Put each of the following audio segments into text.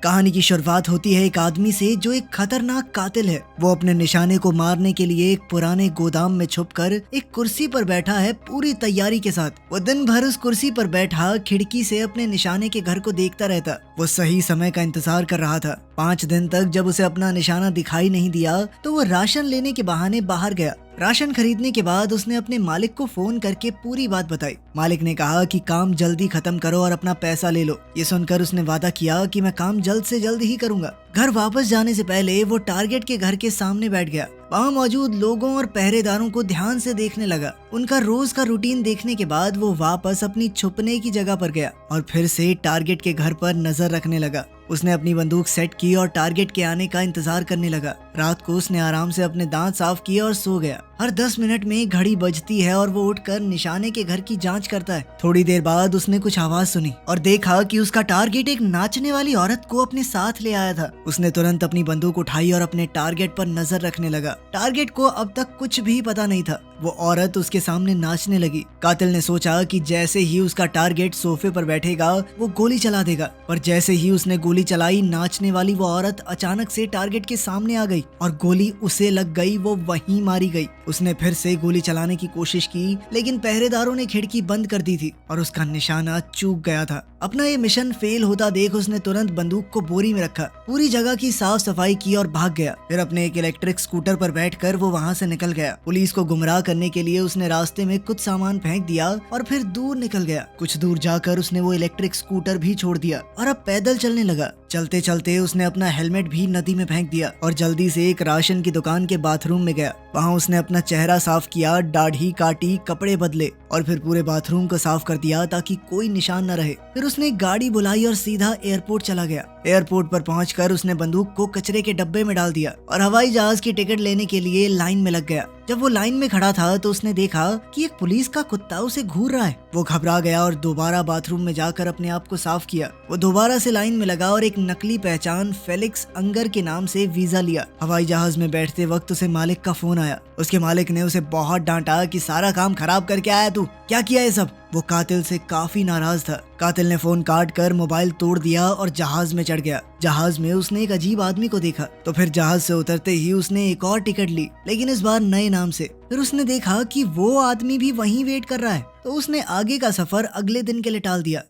कहानी की शुरुआत होती है एक आदमी से जो एक खतरनाक कातिल है। वो अपने निशाने को मारने के लिए एक पुराने गोदाम में छुपकर एक कुर्सी पर बैठा है पूरी तैयारी के साथ। वो दिन भर उस कुर्सी पर बैठा खिड़की से अपने निशाने के घर को देखता रहता। वो सही समय का इंतजार कर रहा था। 5 दिन तक जब उसे अपना निशाना दिखाई नहीं दिया तो वो राशन लेने के बहाने बाहर गया। राशन खरीदने के बाद उसने अपने मालिक को फोन करके पूरी बात बताई। मालिक ने कहा कि काम जल्दी खत्म करो और अपना पैसा ले लो। ये सुनकर उसने वादा किया कि मैं काम जल्द से जल्द ही करूंगा। घर वापस जाने से पहले वो टारगेट के घर के सामने बैठ गया। वहाँ मौजूद लोगों और पहरेदारों को ध्यान से देखने लगा। उनका रोज का रूटीन देखने के बाद वो वापस अपनी छुपने की जगह पर गया और फिर से टारगेट के घर पर नजर रखने लगा। उसने अपनी बंदूक सेट की और टारगेट के आने का इंतजार करने लगा। रात को उसने आराम से अपने दांत साफ किए और सो गया। हर 10 मिनट में घड़ी बजती है और वो उठकर निशाने के घर की जांच करता है। थोड़ी देर बाद उसने कुछ आवाज सुनी और देखा कि उसका टारगेट एक नाचने वाली औरत को अपने साथ ले आया था। उसने तुरंत अपनी बंदूक उठाई और अपने टारगेट पर नजर रखने लगा। टारगेट को अब तक कुछ भी पता नहीं था। वो औरत उसके सामने नाचने लगी। कातिल ने सोचा कि जैसे ही उसका टारगेट सोफे पर बैठेगा वो गोली चला देगा, पर जैसे ही उसने गोली चलाई नाचने वाली वो औरत अचानक से टारगेट के सामने आ गई और गोली उसे लग गई। वो वहीं मारी गई। उसने फिर से गोली चलाने की कोशिश की लेकिन पहरेदारों ने खिड़की बंद कर दी थी और उसका निशाना चूक गया था। अपना ये मिशन फेल होता देख उसने तुरंत बंदूक को बोरी में रखा, पूरी जगह की साफ सफाई की और भाग गया। फिर अपने एक इलेक्ट्रिक स्कूटर पर बैठकर वो वहाँ से निकल गया। पुलिस को गुमराह करने के लिए उसने रास्ते में कुछ सामान फेंक दिया और फिर दूर निकल गया। कुछ दूर जाकर उसने वो इलेक्ट्रिक स्कूटर भी छोड़ दिया और अब पैदल चलने लगा। चलते चलते उसने अपना हेलमेट भी नदी में फेंक दिया और जल्दी से एक राशन की दुकान के बाथरूम में गया। वहाँ उसने अपना चेहरा साफ किया, दाढ़ी काटी, कपड़े बदले और फिर पूरे बाथरूम को साफ कर दिया ताकि कोई निशान न रहे। फिर उसने एक गाड़ी बुलाई और सीधा एयरपोर्ट चला गया। एयरपोर्ट पर पहुंचकर उसने बंदूक को कचरे के डब्बे में डाल दिया और हवाई जहाज की टिकट लेने के लिए लाइन में लग गया। जब वो लाइन में खड़ा था तो उसने देखा कि एक पुलिस का कुत्ता उसे घूर रहा है। वो घबरा गया और दोबारा बाथरूम में जाकर अपने आप को साफ किया। वो दोबारा से लाइन में लगा और एक नकली पहचान फेलिक्स अंगर के नाम से वीजा लिया। हवाई जहाज में बैठते वक्त उसे मालिक का फोन आया। उसके मालिक ने उसे बहुत डांटा कि सारा काम खराब करके आया तू, क्या किया ये सब। वो कातिल से काफी नाराज था। कातिल ने फोन काट कर मोबाइल तोड़ दिया और जहाज में चढ़ गया। जहाज में उसने एक अजीब आदमी को देखा तो फिर जहाज से उतरते ही उसने एक और टिकट ली, लेकिन इस बार नए नाम से। फिर उसने देखा कि वो आदमी भी वहीं वेट कर रहा है तो उसने आगे का सफर अगले दिन के लिए टाल दिया।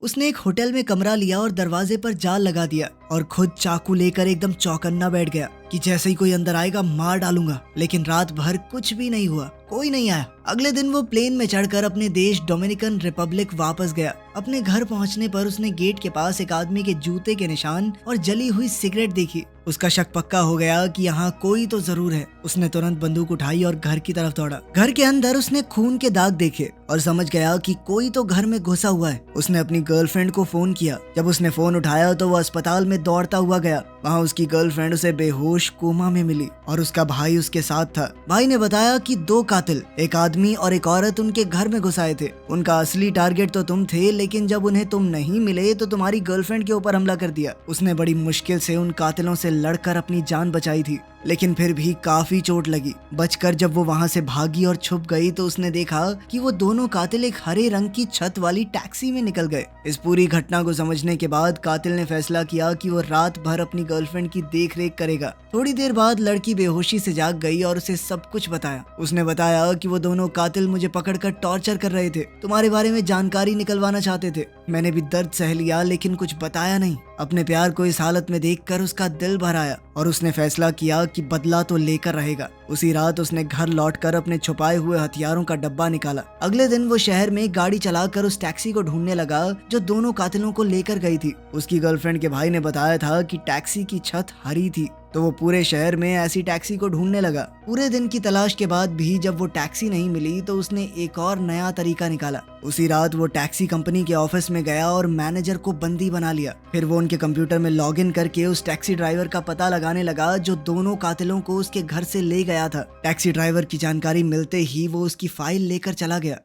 उसने एक होटल में कमरा लिया और दरवाजे पर जाल लगा दिया और खुद चाकू लेकर एकदम चौकन्ना बैठ गया कि जैसे ही कोई अंदर आएगा मार डालूंगा। लेकिन रात भर कुछ भी नहीं हुआ, कोई नहीं आया। अगले दिन वो प्लेन में चढ़कर अपने देश डोमिनिकन रिपब्लिक वापस गया। अपने घर पहुंचने पर उसने गेट के पास एक आदमी के जूते के निशान और जली हुई सिगरेट देखी। उसका शक पक्का हो गया कि यहाँ कोई तो जरूर है। उसने तुरंत बंदूक उठाई और घर की तरफ दौड़ा। घर के अंदर उसने खून के दाग देखे और समझ गया कि कोई तो घर में घुसा हुआ है। उसने अपनी गर्लफ्रेंड को फोन किया। जब उसने फोन उठाया तो वो अस्पताल में दौड़ता हुआ गया। वहाँ उसकी गर्लफ्रेंड उसे बेहोश कोमा में मिली और उसका भाई उसके साथ था। भाई ने बताया कि 2 कातिल, एक आदमी और एक औरत उनके घर में घुस आए थे। उनका असली टारगेट तो तुम थे, लेकिन जब उन्हें तुम नहीं मिले तो तुम्हारी गर्लफ्रेंड के ऊपर हमला कर दिया। उसने बड़ी मुश्किल से उन कातिलों से लड़कर अपनी जान बचाई थी, लेकिन फिर भी काफी चोट लगी। बचकर जब वो वहाँ से भागी और छुप गई तो उसने देखा कि वो दोनों कातिल एक हरे रंग की छत वाली टैक्सी में निकल गए। इस पूरी घटना को समझने के बाद कातिल ने फैसला किया कि वो रात भर अपनी गर्लफ्रेंड की देखरेख करेगा। थोड़ी देर बाद लड़की बेहोशी से जाग गई और उसे सब कुछ बताया। उसने बताया कि वो दोनों कातिल मुझे पकड़कर टॉर्चर कर रहे थे, तुम्हारे बारे में जानकारी निकलवाना चाहते थे। मैंने भी दर्द सह लिया लेकिन कुछ बताया नहीं। अपने प्यार को इस हालत में देखकर उसका दिल भर आया और उसने फैसला किया कि बदला तो लेकर रहेगा। उसी रात उसने घर लौटकर अपने छुपाए हुए हथियारों का डब्बा निकाला। अगले दिन वो शहर में गाड़ी चलाकर उस टैक्सी को ढूंढने लगा जो दोनों कातिलों को लेकर गई थी। उसकी गर्लफ्रेंड के भाई ने बताया था कि टैक्सी की छत हरी थी, तो वो पूरे शहर में ऐसी टैक्सी को ढूंढने लगा। पूरे दिन की तलाश के बाद भी जब वो टैक्सी नहीं मिली तो उसने एक और नया तरीका निकाला। उसी रात वो टैक्सी कंपनी के ऑफिस में गया और मैनेजर को बंदी बना लिया। फिर वो उनके कंप्यूटर में लॉगिन करके उस टैक्सी ड्राइवर का पता लगाने लगा जो दोनों कातिलों को उसके घर से ले गया था। टैक्सी ड्राइवर की जानकारी मिलते ही वो उसकी फाइल लेकर चला गया।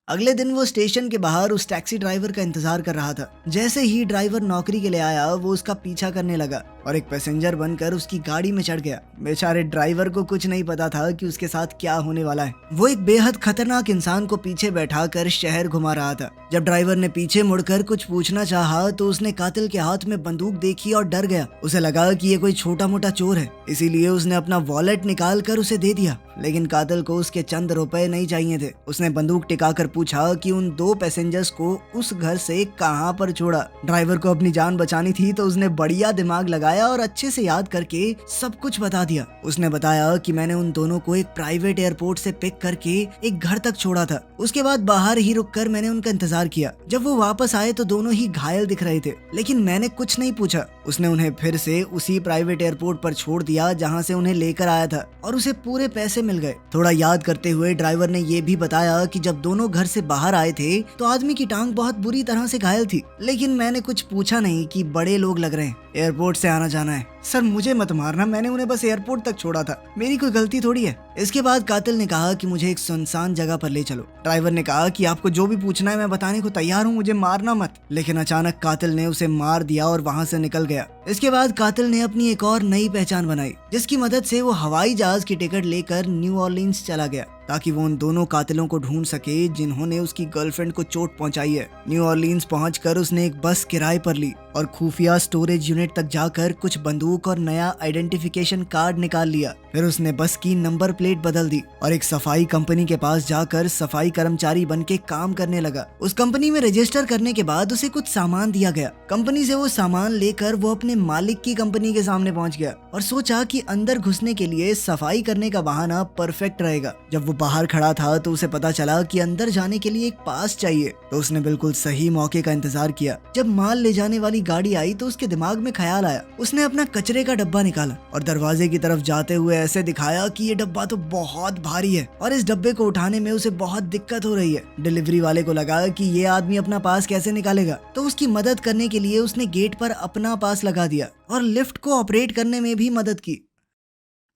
अगले दिन वो स्टेशन के बाहर उस टैक्सी ड्राइवर का इंतजार कर रहा था। जैसे ही ड्राइवर नौकरी के लिए आया वो उसका पीछा करने लगा और एक पैसेंजर बनकर उसकी गाड़ी में चढ़ गया। बेचारे ड्राइवर को कुछ नहीं पता था कि उसके साथ क्या होने वाला है। वो एक बेहद खतरनाक इंसान को पीछे बैठाकर शहर घुमा रहा था। जब ड्राइवर ने पीछे मुड़कर कुछ पूछना चाहा तो उसने कातिल के हाथ में बंदूक देखी और डर गया। उसे लगा कि ये कोई छोटा मोटा चोर है, इसीलिए उसने अपना वॉलेट निकाल कर उसे दे दिया। लेकिन कातिल को उसके चंद रुपए नहीं चाहिए थे। उसने बंदूक टिकाकर पूछा कि उन 2 पैसेंजर्स को उस घर से कहां पर छोड़ा। ड्राइवर को अपनी जान बचानी थी तो उसने बढ़िया दिमाग लगाया और अच्छे से याद करके सब कुछ बता दिया। उसने बताया कि मैंने उन दोनों को एक प्राइवेट एयरपोर्ट से पिक करके एक घर तक छोड़ा था। उसके बाद बाहर ही रुककर मैंने उनका इंतजार किया। जब वो वापस आए तो दोनों ही घायल दिख रहे थे, लेकिन मैंने कुछ नहीं पूछा। उसने उन्हें फिर से उसी प्राइवेट एयरपोर्ट पर छोड़ दिया जहां से उन्हें लेकर आया था और उसे पूरे पैसे मिल गए। थोड़ा याद करते हुए ड्राइवर ने ये भी बताया कि जब दोनों घर से बाहर आए थे तो आदमी की टांग बहुत बुरी तरह से घायल थी, लेकिन मैंने कुछ पूछा नहीं कि बड़े लोग लग रहे हैं, एयरपोर्ट से आना जाना है। सर मुझे मत मारना, मैंने उन्हें बस एयरपोर्ट तक छोड़ा था, मेरी कोई गलती थोड़ी है। इसके बाद कातिल ने कहा कि मुझे एक सुनसान जगह पर ले चलो। ड्राइवर ने कहा कि आपको जो भी पूछना है मैं बताने को तैयार हूँ, मुझे मारना मत। लेकिन अचानक कातिल ने उसे मार दिया और वहाँ से निकल गया। इसके बाद कातिल ने अपनी एक और नई पहचान बनाई, जिसकी मदद से वो हवाई जहाज की टिकट लेकर न्यू ऑरलीन्स चला गया ताकि वो उन दोनों कातिलों को ढूंढ सके जिन्होंने उसकी गर्लफ्रेंड को चोट पहुंचाई है। न्यू ऑरलीन्स पहुंचकर उसने एक बस किराए पर ली और खुफिया स्टोरेज यूनिट तक जाकर कुछ बंदूक और नया आइडेंटिफिकेशन कार्ड निकाल लिया। फिर उसने बस की नंबर प्लेट बदल दी और एक सफाई कंपनी के पास जाकर सफाई कर्मचारी बन के काम करने लगा। उस कंपनी में रजिस्टर करने के बाद उसे कुछ सामान दिया गया। कंपनी से वो सामान लेकर वो अपने मालिक की कंपनी के सामने पहुंच गया और सोचा कि अंदर घुसने के लिए सफाई करने का बहाना परफेक्ट रहेगा। जब वो बाहर खड़ा था तो उसे पता चला कि अंदर जाने के लिए एक पास चाहिए, तो उसने बिल्कुल सही मौके का इंतजार किया। जब माल ले जाने वाली गाड़ी आई तो उसके दिमाग में ख्याल आया। उसने अपना कचरे का डब्बा निकाला और दरवाजे की तरफ जाते हुए ऐसे दिखाया कि ये डब्बा तो बहुत भारी है और इस डब्बे को उठाने में उसे बहुत दिक्कत हो रही है। डिलीवरी वाले को लगा कि ये आदमी अपना पास कैसे निकालेगा, तो उसकी मदद करने के लिए उसने गेट पर अपना पास लगा दिया और लिफ्ट को ऑपरेट करने में भी मदद की।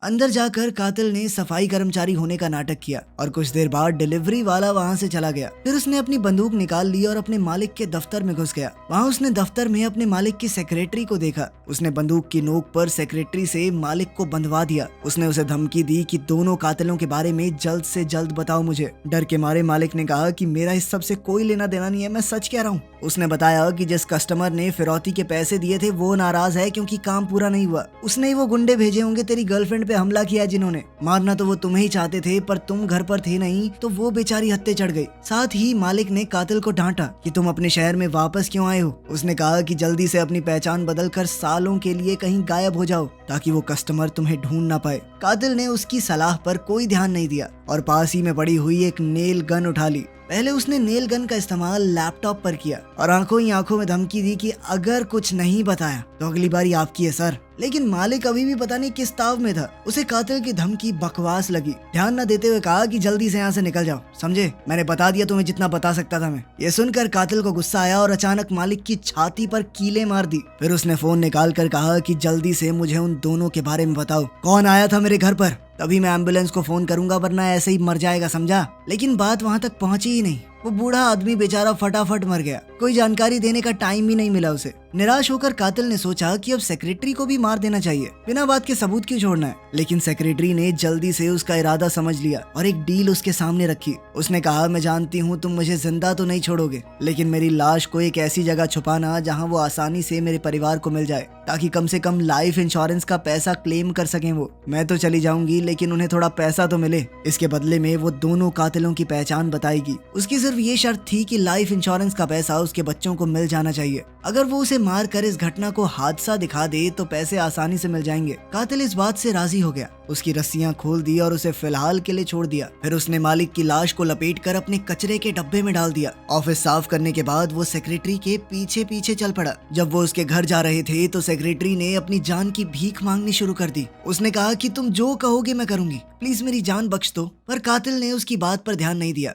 अंदर जाकर कातिल ने सफाई कर्मचारी होने का नाटक किया और कुछ देर बाद डिलीवरी वाला वहां से चला गया। फिर उसने अपनी बंदूक निकाल ली और अपने मालिक के दफ्तर में घुस गया। वहां उसने दफ्तर में अपने मालिक की सेक्रेटरी को देखा। उसने बंदूक की नोक पर सेक्रेटरी से मालिक को बंधवा दिया। उसने उसे धमकी दी कि दोनों कातिलों के बारे में जल्द से जल्द बताओ मुझे। डर के मारे मालिक ने कहा कि मेरा इस सब से कोई लेना देना नहीं है, मैं सच कह रहा हूँ। उसने बताया कि जिस कस्टमर ने फिरौती के पैसे दिए थे वो नाराज है क्योंकि काम पूरा नहीं हुआ। उसने ही वो गुंडे भेजे होंगे तेरी गर्लफ्रेंड पे हमला किया, जिन्होंने मारना तो वो तुम्हें ही चाहते थे पर तुम घर पर थे नहीं तो वो बेचारी हत्या चढ़ गई। साथ ही मालिक ने कातिल को डांटा कि तुम अपने शहर में वापस क्यों आए हो। उसने कहा कि जल्दी से अपनी पहचान बदलकर सालों के लिए कहीं गायब हो जाओ ताकि वो कस्टमर तुम्हें ढूंढ ना पाए। कातिल ने उसकी सलाह पर कोई ध्यान नहीं दिया और पास ही में पड़ी हुई एक नेल गन उठा ली। पहले उसने नेल गन का इस्तेमाल लैपटॉप पर किया और आंखों ही आंखों में धमकी दी कि अगर कुछ नहीं बताया तो अगली बारी आपकी है सर। लेकिन मालिक अभी भी पता नहीं किस ताव में था। उसे कातिल की धमकी बकवास लगी। ध्यान न देते हुए कहा कि जल्दी से यहाँ से निकल जाओ, समझे? मैंने बता दिया तुम्हें जितना बता सकता था मैं। ये सुनकर कातिल को गुस्सा आया और अचानक मालिक की छाती पर कीलें मार दी। फिर उसने फोन निकाल कर कहा कि जल्दी से मुझे उन दोनों के बारे में बताओ, कौन आया था मेरे घर पर, तभी मैं एम्बुलेंस को फोन करूंगा वरना ऐसे ही मर जाएगा, समझा? लेकिन बात वहाँ तक पहुँची ही नहीं। वो बूढ़ा आदमी बेचारा फटाफट मर गया। कोई जानकारी देने का टाइम ही नहीं मिला उसे। निराश होकर कातिल ने सोचा कि अब सेक्रेटरी को भी मार देना चाहिए, बिना बात के सबूत क्यों छोड़ना है। लेकिन सेक्रेटरी ने जल्दी से उसका इरादा समझ लिया और एक डील उसके सामने रखी। उसने कहा, मैं जानती हूँ तुम मुझे जिंदा तो नहीं छोड़ोगे, लेकिन मेरी लाश को एक ऐसी जगह छुपाना जहाँ वो आसानी से मेरे परिवार को मिल जाए, ताकि कम से कम लाइफ इंश्योरेंस का पैसा क्लेम कर सकें वो। मैं तो चली जाऊंगी लेकिन उन्हें थोड़ा पैसा तो मिले। इसके बदले में वो दोनों कातिलों की पहचान बताएगी। उसकी सिर्फ ये शर्त थी कि लाइफ इंश्योरेंस का पैसा उसके बच्चों को मिल जाना चाहिए। अगर वो उसे मार कर इस घटना को हादसा दिखा दे तो पैसे आसानी से मिल जाएंगे। कातिल इस बात से राजी हो गया। उसकी रस्सियां खोल दी और उसे फिलहाल के लिए छोड़ दिया। फिर उसने मालिक की लाश को लपेटकर अपने कचरे के डब्बे में डाल दिया। ऑफिस साफ करने के बाद वो सेक्रेटरी के पीछे पीछे चल पड़ा। जब वो उसके घर जा रहे थे तो सेक्रेटरी ने अपनी जान की भीख मांगनी शुरू कर दी। उसने कहा कि तुम जो कहोगे मैं करूंगी, प्लीज मेरी जान बख्श दो। पर कातिल ने उसकी बात पर ध्यान नहीं दिया।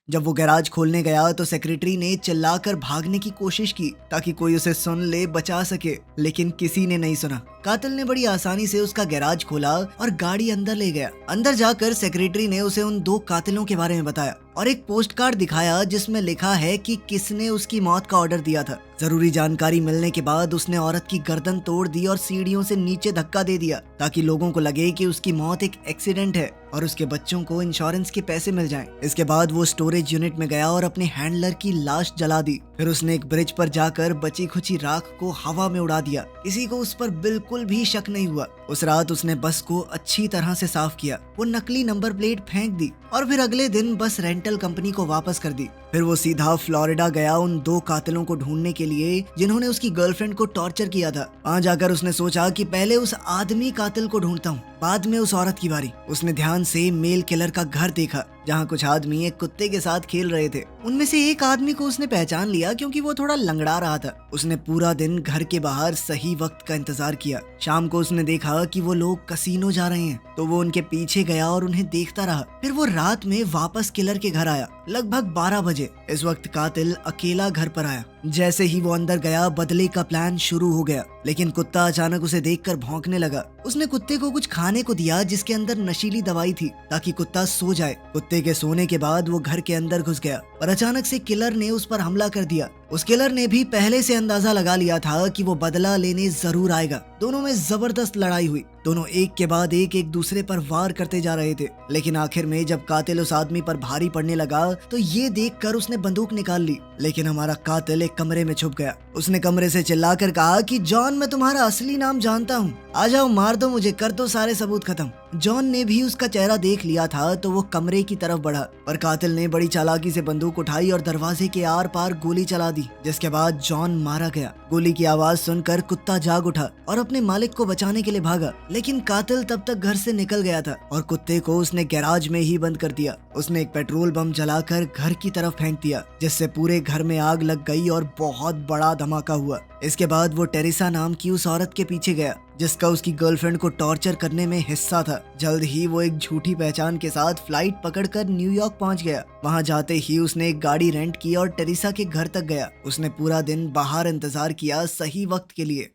जब वो गैराज खोलने गया तो सेक्रेटरी ने चिल्लाकर भागने की कोशिश की ताकि कोई उसे सुन ले, बचा सके, लेकिन किसी ने नहीं सुना। कातिल ने बड़ी आसानी से उसका गैराज खोला और गाड़ी अंदर ले गया। अंदर जाकर सेक्रेटरी ने उसे उन 2 कातिलों के बारे में बताया और एक पोस्ट कार्ड दिखाया जिसमें लिखा है कि किसने उसकी मौत का ऑर्डर दिया था। जरूरी जानकारी मिलने के बाद उसने औरत की गर्दन तोड़ दी और सीढ़ियों से नीचे धक्का दे दिया ताकि लोगों को लगे कि उसकी मौत एक एक्सीडेंट है और उसके बच्चों को इंश्योरेंस के पैसे मिल जाएं। इसके बाद वो स्टोरेज यूनिट में गया और अपने हैंडलर की लाश जला दी। फिर उसने एक ब्रिज पर जाकर बची खुची राख को हवा में उड़ा दिया। किसी को उस पर बिल्कुल भी शक नहीं हुआ। उस रात उसने बस को अच्छी तरह से साफ किया, वो नकली नंबर प्लेट फेंक दी और फिर अगले दिन बस रेंटल कंपनी को वापस कर दी। फिर वो सीधा फ्लोरिडा गया उन 2 कातिलों को ढूंढने के लिए जिन्होंने उसकी गर्लफ्रेंड को टॉर्चर किया था। वहाँ जाकर उसने सोचा कि पहले उस आदमी कातिल को ढूंढता हूँ, बाद में उस औरत की बारी। उसने ध्यान से मेल किलर का घर देखा जहाँ कुछ आदमी एक कुत्ते के साथ खेल रहे थे। उनमें से एक आदमी को उसने पहचान लिया क्योंकि वो थोड़ा लंगड़ा रहा था। उसने पूरा दिन घर के बाहर सही वक्त का इंतजार किया। शाम को उसने देखा कि वो लोग कसीनो जा रहे हैं तो वो उनके पीछे गया और उन्हें देखता रहा। फिर वो रात में वापस किलर के घर आया लगभग 12 बजे। इस वक्त कातिल अकेला घर पर आया। जैसे ही वो अंदर गया बदले का प्लान शुरू हो गया, लेकिन कुत्ता अचानक उसे देखकर भौंकने लगा। उसने कुत्ते को कुछ खाने को दिया जिसके अंदर नशीली दवाई थी ताकि कुत्ता सो जाए। कुत्ते के सोने के बाद वो घर के अंदर घुस गया और अचानक से किलर ने उस पर हमला कर दिया। उस किलर ने भी पहले से अंदाजा लगा लिया था कि वो बदला लेने जरूर आएगा। दोनों में जबरदस्त लड़ाई हुई। दोनों एक के बाद एक दूसरे पर वार करते जा रहे थे, लेकिन आखिर में जब कातिल उस आदमी पर भारी पड़ने लगा तो ये देखकर उसने बंदूक निकाल ली। लेकिन हमारा कातिल एक कमरे में छुप गया। उसने कमरे से चिल्लाकर कहा कि जॉन, मैं तुम्हारा असली नाम जानता हूँ, आ जाओ, मार दो मुझे, कर दो सारे सबूत खत्म। जॉन ने भी उसका चेहरा देख लिया था तो वो कमरे की तरफ बढ़ा, पर कातिल ने बड़ी चालाकी से बंदूक उठाई और दरवाजे के आर पार गोली चला दी, जिसके बाद जॉन मारा गया। गोली की आवाज सुनकर कुत्ता जाग उठा और अपने मालिक को बचाने के लिए भागा, लेकिन कातिल तब तक घर से निकल गया था और कुत्ते को उसने गैराज में ही बंद कर दिया। उसने एक पेट्रोल बम जलाकर घर की तरफ फेंक दिया, जिससे पूरे घर में आग लग गई और बहुत बड़ा धमाका हुआ। इसके बाद वो टेरेसा नाम की उस औरत के पीछे गया जिसका उसकी गर्लफ्रेंड को टॉर्चर करने में हिस्सा था। जल्द ही वो एक झूठी पहचान के साथ फ्लाइट पकड़कर न्यूयॉर्क पहुंच गया। वहां जाते ही उसने एक गाड़ी रेंट की और टेरेसा के घर तक गया। उसने पूरा दिन बाहर इंतजार किया सही वक्त के लिए।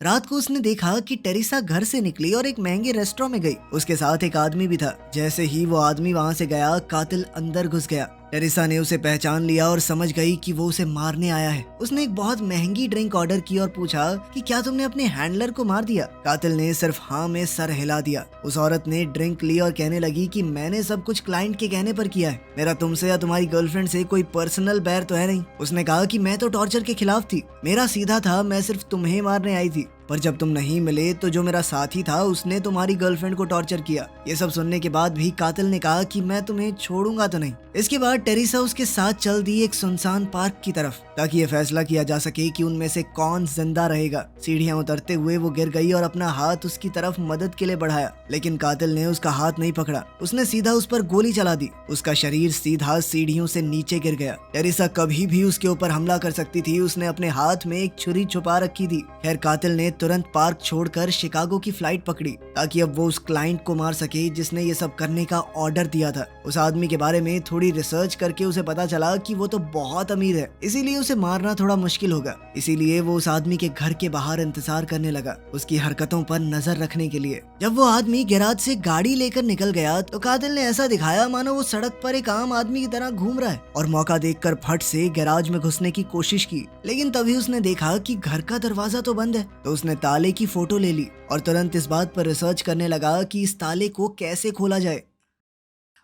रात को उसने देखा कि टेरेसा घर से निकली और एक महंगे रेस्टोरेंट में गई। उसके साथ एक आदमी भी था। जैसे ही वो आदमी वहां से गया, कातिल अंदर घुस गया। टेरेसा ने उसे पहचान लिया और समझ गई कि वो उसे मारने आया है। उसने एक बहुत महंगी ड्रिंक ऑर्डर की और पूछा कि क्या तुमने अपने हैंडलर को मार दिया? कातिल ने सिर्फ हाँ में सर हिला दिया। उस औरत ने ड्रिंक ली और कहने लगी कि मैंने सब कुछ क्लाइंट के कहने पर किया है, मेरा तुमसे या तुम्हारी गर्लफ्रेंड से कोई पर्सनल बैर तो है नहीं। उसने कहा कि मैं तो टॉर्चर के खिलाफ थी, मेरा सीधा था, मैं सिर्फ तुम्हें मारने आई थी, पर जब तुम नहीं मिले तो जो मेरा साथी था उसने तुम्हारी गर्लफ्रेंड को टॉर्चर किया। ये सब सुनने के बाद भी कातिल ने कहा कि मैं तुम्हें छोड़ूंगा तो नहीं। इसके बाद टेरेसा उसके साथ चल दी एक सुनसान पार्क की तरफ ताकि ये फैसला किया जा सके कि उनमें से कौन जिंदा रहेगा। सीढ़ियां उतरते हुए वो गिर गई और अपना हाथ उसकी तरफ मदद के लिए बढ़ाया, लेकिन कातिल ने उसका हाथ नहीं पकड़ा। उसने सीधा उस पर गोली चला दी। उसका शरीर सीधा सीढ़ियों से नीचे गिर गया। टेरेसा कभी भी उसके ऊपर हमला कर सकती थी। उसने अपने हाथ में एक छुरी छुपा रखी थी। खैर, कातिल ने तुरंत पार्क छोड़कर शिकागो की फ्लाइट पकड़ी ताकि अब वो उस क्लाइंट को मार सके जिसने ये सब करने का ऑर्डर दिया था। उस आदमी के बारे में थोड़ी रिसर्च करके उसे पता चला कि वो तो बहुत अमीर है, इसीलिए उसे मारना थोड़ा मुश्किल होगा। इसीलिए वो उस आदमी के घर के बाहर इंतजार करने लगा, उसकी हरकतों पर नजर रखने के लिए। जब वो आदमी गैराज से गाड़ी लेकर निकल गया तो कातिल ने ऐसा दिखाया मानो वो सड़क पर एक आम आदमी की तरह घूम रहा है और मौका देखकर फट से गैराज में घुसने की कोशिश की। लेकिन तभी उसने देखा कि घर का दरवाजा तो बंद है, तो उसने ताले की फोटो ले ली और तुरंत इस बात पर रिसर्च करने लगा कि इस ताले को कैसे खोला जाए।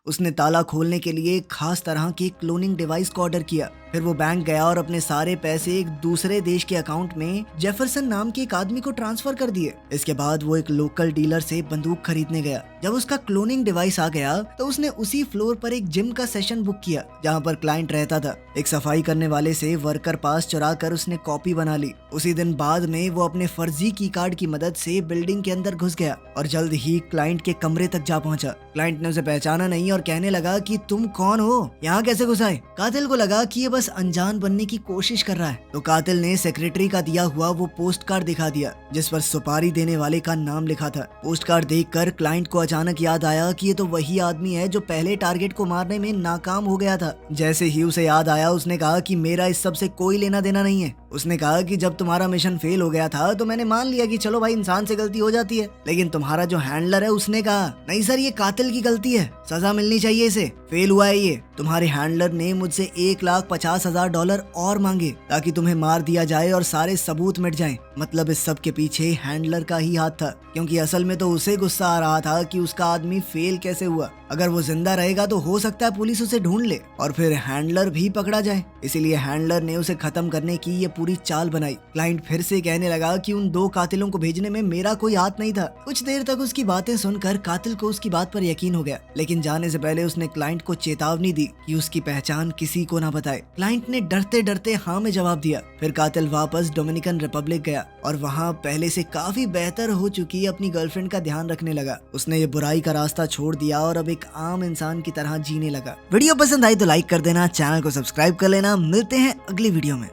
उसने ताला खोलने के लिए एक खास तरह के क्लोनिंग डिवाइस को ऑर्डर किया। फिर वो बैंक गया और अपने सारे पैसे एक दूसरे देश के अकाउंट में जेफरसन नाम के एक आदमी को ट्रांसफर कर दिए। इसके बाद वो एक लोकल डीलर से बंदूक खरीदने गया। जब उसका क्लोनिंग डिवाइस आ गया तो उसने उसी फ्लोर पर एक जिम का सेशन बुक किया जहाँ पर क्लाइंट रहता था। एक सफाई करने वाले से वर्कर पास चुरा कर उसने कॉपी बना ली। उसी दिन बाद में वो अपने फर्जी की कार्ड की मदद से बिल्डिंग के अंदर घुस गया और जल्द ही क्लाइंट के कमरे तक जा पहुंचा। क्लाइंट ने उसे पहचाना नहीं और कहने लगा कि तुम कौन हो, यहाँ कैसे घुस आए? कातिल को लगा कि ये बस अनजान बनने की कोशिश कर रहा है, तो कातिल ने सेक्रेटरी का दिया हुआ वो पोस्ट कार्ड दिखा दिया जिस पर सुपारी देने वाले का नाम लिखा था। पोस्ट कार्ड देखकर क्लाइंट को अचानक याद आया कि ये तो वही आदमी है जो पहले टारगेट को मारने में नाकाम हो गया था। जैसे ही उसे याद आया उसने कहा कि मेरा इस सब से कोई लेना देना नहीं है। उसने कहा कि जब तुम्हारा मिशन फेल हो गया था तो मैंने मान लिया कि चलो भाई इंसान से गलती हो जाती है, लेकिन तुम्हारा जो हैंडलर है उसने कहा नहीं सर ये कातिल की गलती है, सजा मिलनी चाहिए इसे, फेल हुआ है ये। तुम्हारे हैंडलर ने मुझसे $1,50,000 और मांगे ताकि तुम्हें मार दिया जाए और सारे सबूत मिट जाएं। मतलब इस सब के पीछे हैंडलर का ही हाथ था, क्योंकि असल में तो उसे गुस्सा आ रहा था कि उसका आदमी फेल कैसे हुआ। अगर वो जिंदा रहेगा तो हो सकता है पुलिस उसे ढूंढ ले और फिर हैंडलर भी पकड़ा जाए। इसीलिए हैंडलर ने उसे खत्म करने की ये पूरी चाल बनाई। क्लाइंट फिर से कहने लगा कि उन 2 कातिलों को भेजने में मेरा कोई हाथ नहीं था। कुछ देर तक उसकी बातें सुनकर कातिल को उसकी बात पर यकीन हो गया, लेकिन जाने से पहले उसने क्लाइंट को चेतावनी दी कि उसकी पहचान किसी को ना बताए। क्लाइंट ने डरते डरते हाँ में जवाब दिया। फिर कातिल वापस डोमिनिकन रिपब्लिक गया और वहाँ पहले से काफी बेहतर हो चुकी अपनी गर्लफ्रेंड का ध्यान रखने लगा। उसने ये बुराई का रास्ता छोड़ दिया और अब एक आम इंसान की तरह जीने लगा। वीडियो पसंद आई तो लाइक कर देना, चैनल को सब्सक्राइब कर लेना। मिलते हैं अगली वीडियो में।